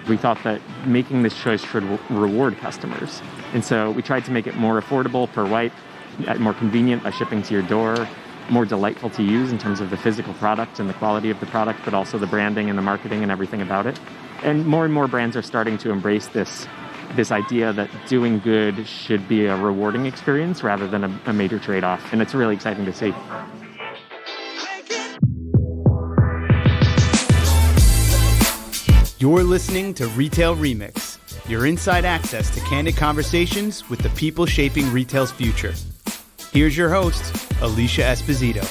we thought that making this choice should reward customers. And so we tried to make it more affordable per wipe, more convenient by shipping to your door, more delightful to use in terms of the physical product and the quality of the product, but also the branding and the marketing and everything about it. And more brands are starting to embrace this idea that doing good should be a rewarding experience rather than a major trade-off. And it's really exciting to see. You're listening to Retail Remix, your inside access to candid conversations with the people shaping retail's future. Here's your host, Alicia Esposito.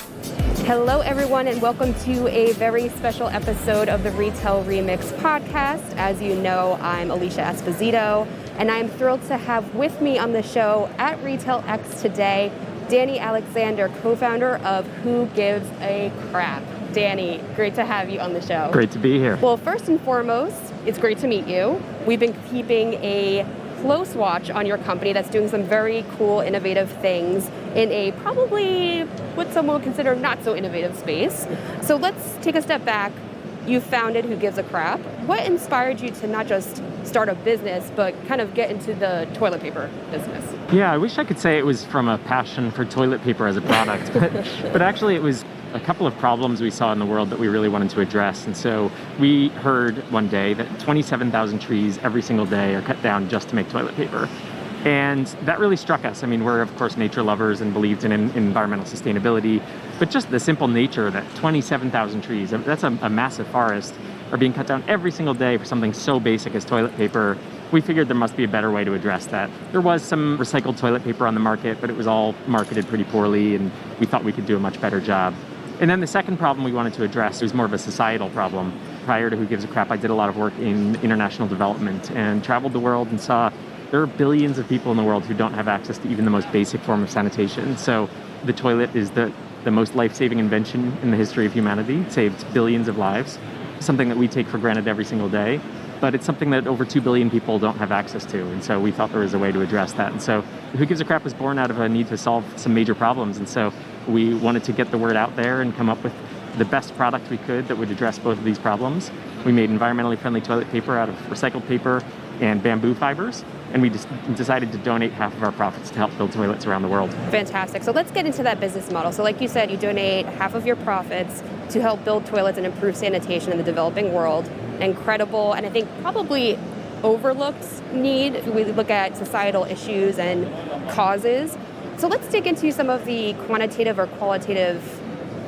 Hello, everyone, and welcome to a very special episode of the Retail Remix podcast. As you know, I'm Alicia Esposito, and I'm thrilled to have with me on the show at RetailX today, Danny Alexander, co-founder of Who Gives a Crap. Danny, great to have you on the show. Great to be here. Well, first and foremost, it's great to meet you. We've been keeping a close watch on your company that's doing some very cool, innovative things in a probably what some would consider not so innovative space. So let's take a step back. You founded Who Gives a Crap. What inspired you to not just start a business, but kind of get into the toilet paper business? Yeah, I wish I could say it was from a passion for toilet paper as a product, but actually it was a couple of problems we saw in the world that we really wanted to address. And so we heard one day that 27,000 trees every single day are cut down just to make toilet paper. And that really struck us. I mean, we're of course nature lovers and believed in environmental sustainability, but just the simple nature that 27,000 trees, that's a massive forest, are being cut down every single day for something so basic as toilet paper. We figured there must be a better way to address that. There was some recycled toilet paper on the market, but it was all marketed pretty poorly, and we thought we could do a much better job. And then the second problem we wanted to address was more of a societal problem. Prior to Who Gives a Crap, I did a lot of work in international development and traveled the world and saw there are billions of people in the world who don't have access to even the most basic form of sanitation. So the toilet is the most life-saving invention in the history of humanity. It saved billions of lives, something that we take for granted every single day. But it's something that over 2 billion people don't have access to. And so we thought there was a way to address that. And so Who Gives a Crap was born out of a need to solve some major problems. And so we wanted to get the word out there and come up with the best product we could that would address both of these problems. We made environmentally friendly toilet paper out of recycled paper and bamboo fibers. And we just decided to donate half of our profits to help build toilets around the world. Fantastic. So let's get into that business model. So like you said, you donate half of your profits to help build toilets and improve sanitation in the developing world. Incredible, and I think probably overlooked need if we look at societal issues and causes. So let's dig into some of the quantitative or qualitative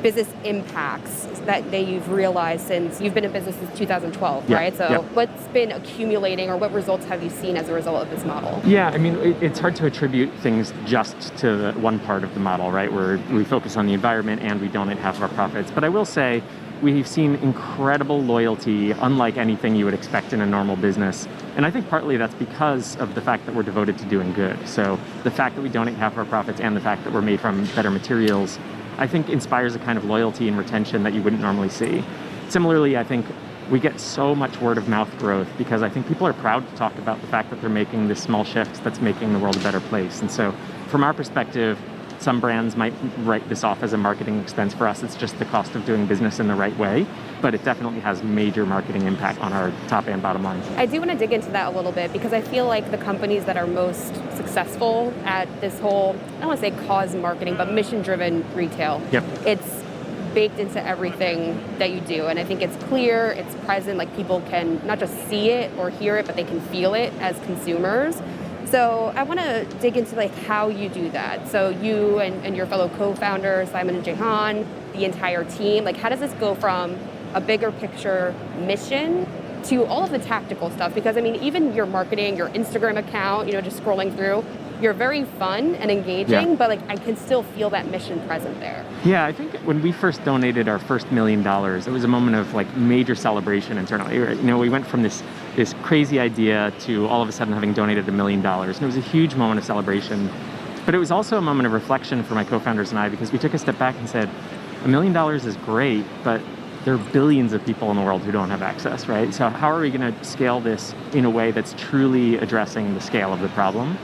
business impacts that you've realized since you've been in business since 2012, right? So what's been accumulating, or what results have you seen as a result of this model? Yeah, I mean, it's hard to attribute things just to the one part of the model, right? Where we focus on the environment and we donate half of our profits. But I will say, we've seen incredible loyalty, unlike anything you would expect in a normal business. And I think partly that's because of the fact that we're devoted to doing good. So the fact that we donate half of our profits and the fact that we're made from better materials, I think inspires a kind of loyalty and retention that you wouldn't normally see. Similarly, I think we get so much word of mouth growth because I think people are proud to talk about the fact that they're making this small shift that's making the world a better place. And so from our perspective, some brands might write this off as a marketing expense. For us, it's just the cost of doing business in the right way, but it definitely has major marketing impact on our top and bottom line. I do want to dig into that a little bit because I feel like the companies that are most successful at this whole, I don't want to say cause marketing, but mission-driven retail, it's baked into everything that you do. And I think it's clear, it's present, like people can not just see it or hear it, but they can feel it as consumers. So I want to dig into like how you do that. So you and your fellow co-founders, Simon and Jehan, the entire team, like how does this go from a bigger picture mission to all of the tactical stuff? Because I mean, even your marketing, your Instagram account, just scrolling through, you're very fun and engaging, but like I can still feel that mission present there. Yeah, I think when we first donated our first $1 million, it was a moment of like major celebration internally. We went from this crazy idea to all of a sudden having donated $1 million. And it was a huge moment of celebration. But it was also a moment of reflection for my co-founders and I, because we took a step back and said, $1 million is great, but there are billions of people in the world who don't have access, right? So how are we going to scale this in a way that's truly addressing the scale of the problem?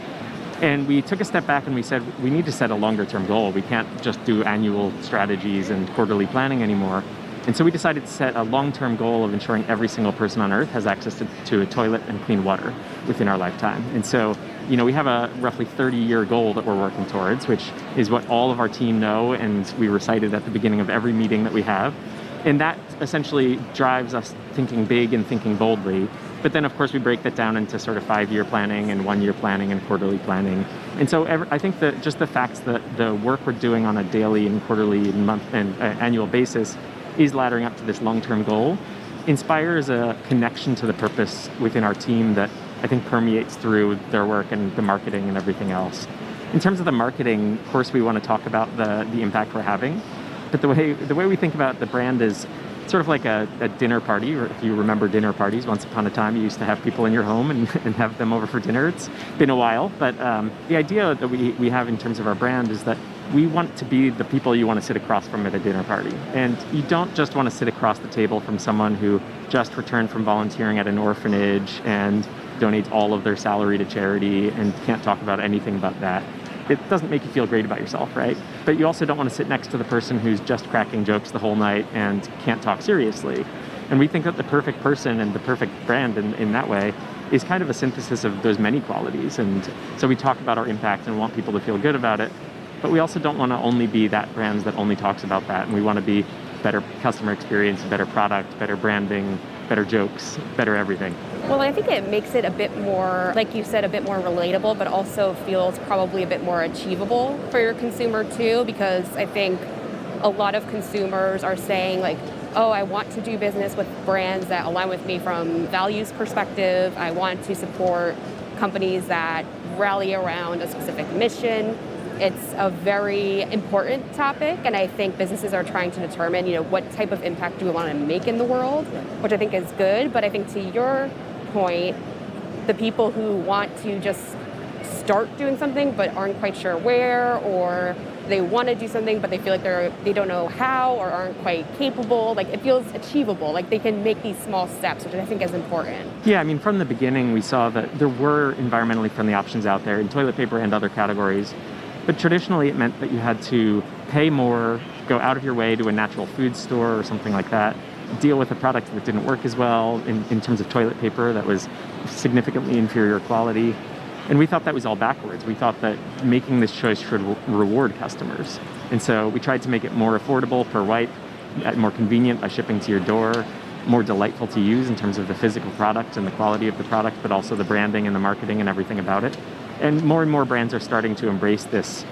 And we took a step back and we said, we need to set a longer term goal. We can't just do annual strategies and quarterly planning anymore. And so we decided to set a long-term goal of ensuring every single person on Earth has access to a toilet and clean water within our lifetime. And so, we have a roughly 30-year goal that we're working towards, which is what all of our team know, and we recite it at the beginning of every meeting that we have. And that essentially drives us thinking big and thinking boldly. But then, of course, we break that down into sort of 5-year planning and 1-year planning and quarterly planning. And so I think that just the facts that the work we're doing on a daily and quarterly and month and annual basis is laddering up to this long-term goal inspires a connection to the purpose within our team that I think permeates through their work and the marketing and everything else. In terms of the marketing, of course, we want to talk about the impact we're having. But the way we think about the brand is sort of like a dinner party, or if you remember dinner parties, once upon a time you used to have people in your home and have them over for dinner. It's been a while, but the idea that we have in terms of our brand is that we want to be the people you want to sit across from at a dinner party. And you don't just want to sit across the table from someone who just returned from volunteering at an orphanage and donates all of their salary to charity and can't talk about anything about that. It doesn't make you feel great about yourself, right? But you also don't want to sit next to the person who's just cracking jokes the whole night and can't talk seriously. And we think that the perfect person and the perfect brand in that way is kind of a synthesis of those many qualities. And so we talk about our impact and want people to feel good about it. But we also don't want to only be that brand that only talks about that. And we want to be better customer experience, better product, better branding, better jokes, better everything. Well, I think it makes it a bit more, like you said, a bit more relatable, but also feels probably a bit more achievable for your consumer too, because I think a lot of consumers are saying like, oh, I want to do business with brands that align with me from values perspective. I want to support companies that rally around a specific mission. It's a very important topic, and I think businesses are trying to determine, what type of impact do we want to make in the world, which I think is good. But I think to your point, the people who want to just start doing something but aren't quite sure where, or they want to do something but they feel like they don't know how or aren't quite capable, like it feels achievable, like they can make these small steps, which I think is important. Yeah, from the beginning we saw that there were environmentally friendly options out there in toilet paper and other categories. But traditionally, it meant that you had to pay more, go out of your way to a natural food store or something like that, deal with a product that didn't work as well in terms of toilet paper that was significantly inferior quality. And we thought that was all backwards. We thought that making this choice should reward customers. And so we tried to make it more affordable per wipe, more convenient by shipping to your door, more delightful to use in terms of the physical product and the quality of the product, but also the branding and the marketing and everything about it. And more brands are starting to embrace this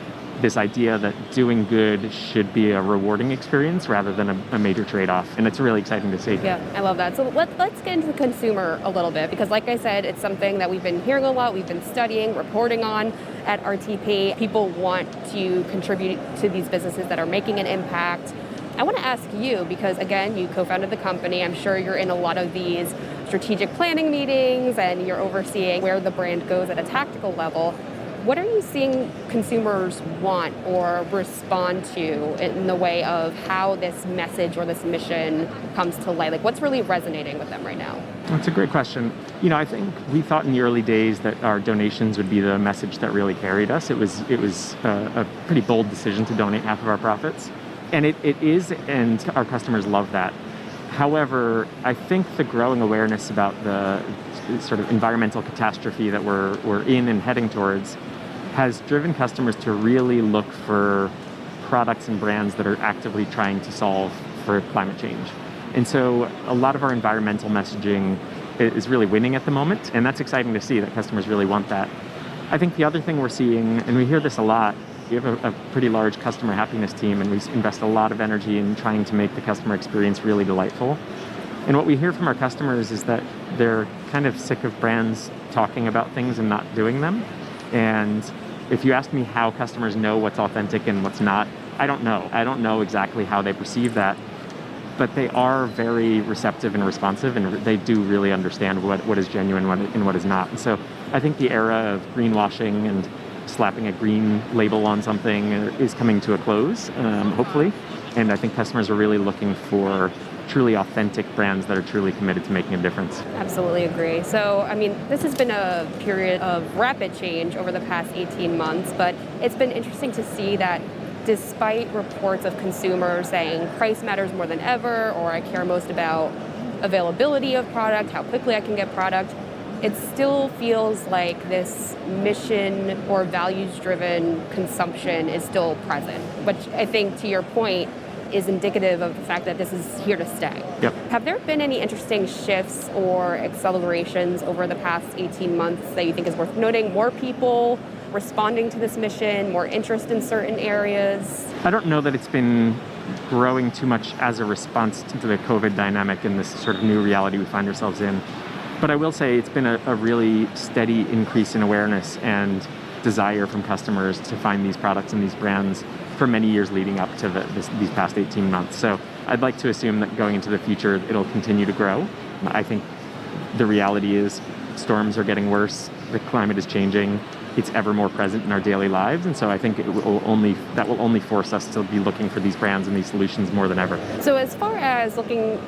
idea that doing good should be a rewarding experience rather than a major trade-off. And it's really exciting to see. Yeah, I love that. So let's get into the consumer a little bit, because like I said, it's something that we've been hearing a lot, we've been studying, reporting on at RTP. People want to contribute to these businesses that are making an impact. I want to ask you, because again, you co-founded the company. I'm sure you're in a lot of these strategic planning meetings and you're overseeing where the brand goes at a tactical level. What are you seeing consumers want or respond to in the way of how this message or this mission comes to light? Like, what's really resonating with them right now? That's a great question. I think we thought in the early days that our donations would be the message that really carried us. It was a pretty bold decision to donate half of our profits. And it is, and our customers love that. However, I think the growing awareness about the sort of environmental catastrophe that we're in and heading towards has driven customers to really look for products and brands that are actively trying to solve for climate change. And so a lot of our environmental messaging is really winning at the moment, and that's exciting to see that customers really want that. I think the other thing we're seeing, and we hear this a lot, we have a pretty large customer happiness team, and we invest a lot of energy in trying to make the customer experience really delightful. And what we hear from our customers is that they're kind of sick of brands talking about things and not doing them. And if you ask me how customers know what's authentic and what's not, I don't know. I don't know exactly how they perceive that. But they are very receptive and responsive, and they do really understand what is genuine and what is not. And so I think the era of greenwashing and slapping a green label on something is coming to a close, hopefully. And I think customers are really looking for truly authentic brands that are truly committed to making a difference. Absolutely agree. So, this has been a period of rapid change over the past 18 months, but it's been interesting to see that despite reports of consumers saying price matters more than ever, or I care most about availability of product, how quickly I can get product, it still feels like this mission or values-driven consumption is still present, which I think, to your point, is indicative of the fact that this is here to stay. Yep. Have there been any interesting shifts or accelerations over the past 18 months that you think is worth noting? More people responding to this mission, more interest in certain areas? I don't know that it's been growing too much as a response to the COVID dynamic and this sort of new reality we find ourselves in. But I will say it's been a really steady increase in awareness and desire from customers to find these products and these brands for many years leading up to these past 18 months. So I'd like to assume that going into the future, it'll continue to grow. I think the reality is storms are getting worse, the climate is changing, it's ever more present in our daily lives, and so I think that will only force us to be looking for these brands and these solutions more than ever. So as far as looking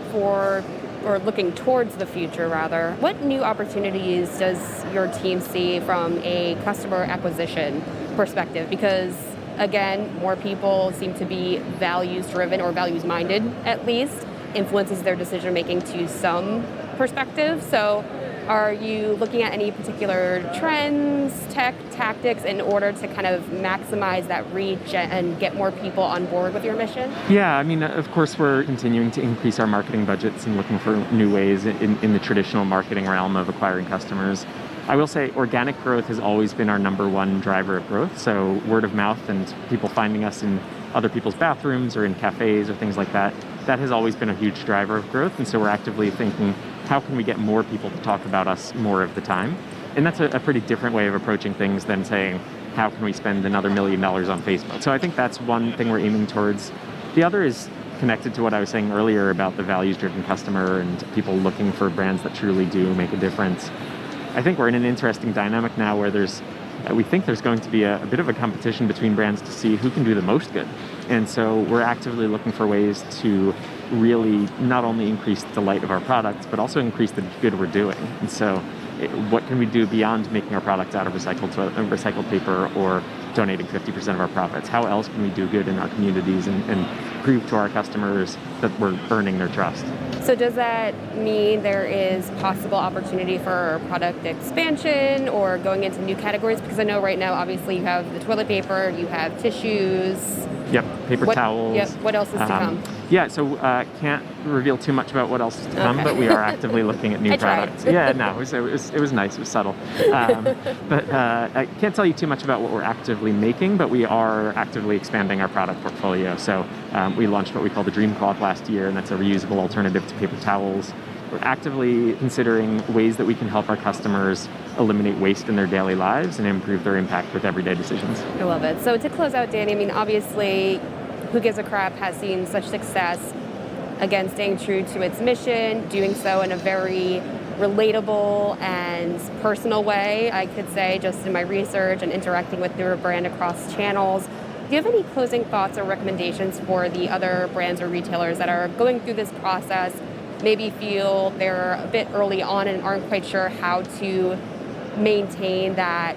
towards the future rather, what new opportunities does your team see from a customer acquisition perspective? Because again, more people seem to be values driven or values minded, at least, influences their decision making to some perspective. So are you looking at any particular trends, tech, tactics in order to kind of maximize that reach and get more people on board with your mission? Yeah, I mean, of course, we're continuing to increase our marketing budgets and looking for new ways in the traditional marketing realm of acquiring customers. I will say organic growth has always been our number one driver of growth. So word of mouth and people finding us in other people's bathrooms or in cafes or things like that, that has always been a huge driver of growth. And so we're actively thinking, how can we get more people to talk about us more of the time? And that's a pretty different way of approaching things than saying, how can we spend another $1 million on Facebook? So I think that's one thing we're aiming towards. The other is connected to what I was saying earlier about the values-driven customer and people looking for brands that truly do make a difference. I think we're in an interesting dynamic now where we think there's going to be a bit of a competition between brands to see who can do the most good. And so we're actively looking for ways to really not only increase the delight of our products, but also increase the good we're doing. And so what can we do beyond making our products out of recycled paper or donating 50% of our profits? How else can we do good in our communities and prove to our customers that we're earning their trust? So does that mean there is possible opportunity for product expansion or going into new categories? Because I know right now, obviously, you have the toilet paper, you have tissues. Yep, paper towels. Yep, what else is to come? Yeah, so can't reveal too much about what else is to come, but we are actively looking at new products. Yeah, no, it was nice, it was subtle. But I can't tell you too much about what we're actively making, but we are actively expanding our product portfolio. So we launched what we call the Dream Cloth last year, and that's a reusable alternative to paper towels. We're actively considering ways that we can help our customers eliminate waste in their daily lives and improve their impact with everyday decisions. I love it. So to close out, Danny, I mean, obviously, Who Gives a Crap has seen such success, again, staying true to its mission, doing so in a very relatable and personal way, I could say, just in my research and interacting with your brand across channels. Do you have any closing thoughts or recommendations for the other brands or retailers that are going through this process, maybe feel they're a bit early on and aren't quite sure how to maintain that,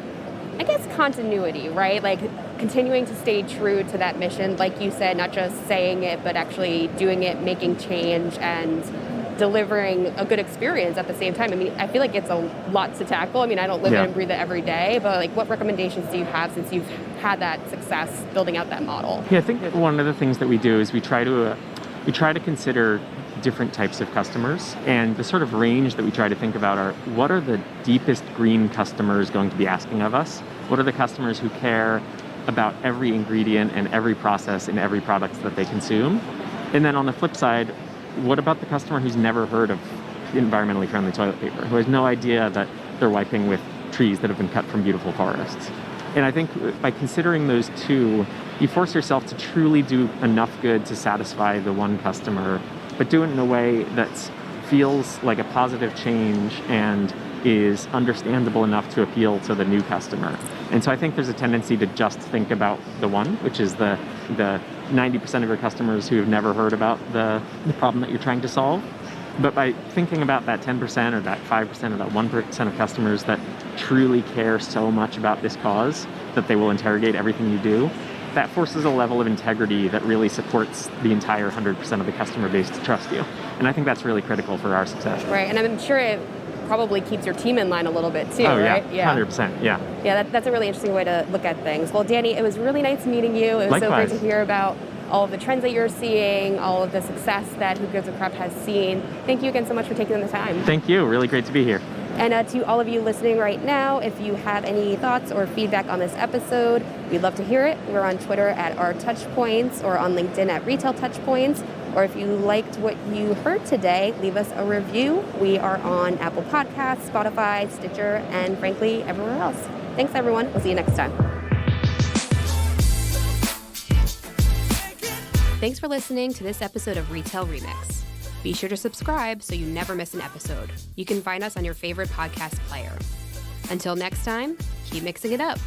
I guess, continuity, right? Like continuing to stay true to that mission, like you said, not just saying it, but actually doing it, making change and delivering a good experience at the same time. I mean, I feel like it's a lot to tackle. I mean, I don't live it and breathe it every day, but like what recommendations do you have since you've had that success building out that model? Yeah, I think one of the things that we do is we try to consider different types of customers, and the sort of range that we try to think about are what are the deepest green customers going to be asking of us? What are the customers who care about every ingredient and every process in every product that they consume? And then on the flip side, what about the customer who's never heard of environmentally friendly toilet paper, who has no idea that they're wiping with trees that have been cut from beautiful forests? And I think by considering those two, you force yourself to truly do enough good to satisfy the one customer, but do it in a way that feels like a positive change and is understandable enough to appeal to the new customer. And so I think there's a tendency to just think about the one, which is the 90% of your customers who have never heard about the problem that you're trying to solve. But by thinking about that 10% or that 5% or that 1% of customers that truly care so much about this cause that they will interrogate everything you do, that forces a level of integrity that really supports the entire 100% of the customer base to trust you. And I think that's really critical for our success. Right, and I'm sure it probably keeps your team in line a little bit too, right? Yeah, 100%, yeah. Yeah, that's a really interesting way to look at things. Well, Danny, it was really nice meeting you. It was Likewise. so great to hear about all of the trends that you're seeing, all of the success that Who Gives a Crap has seen. Thank you again so much for taking the time. Thank you. Really great to be here. And to all of you listening right now, if you have any thoughts or feedback on this episode, we'd love to hear it. We're on Twitter at @OurTouchPoints or on LinkedIn at Retail Touchpoints. Or if you liked what you heard today, leave us a review. We are on Apple Podcasts, Spotify, Stitcher, and frankly, everywhere else. Thanks, everyone. We'll see you next time. Thanks for listening to this episode of Retail Remix. Be sure to subscribe so you never miss an episode. You can find us on your favorite podcast player. Until next time, keep mixing it up.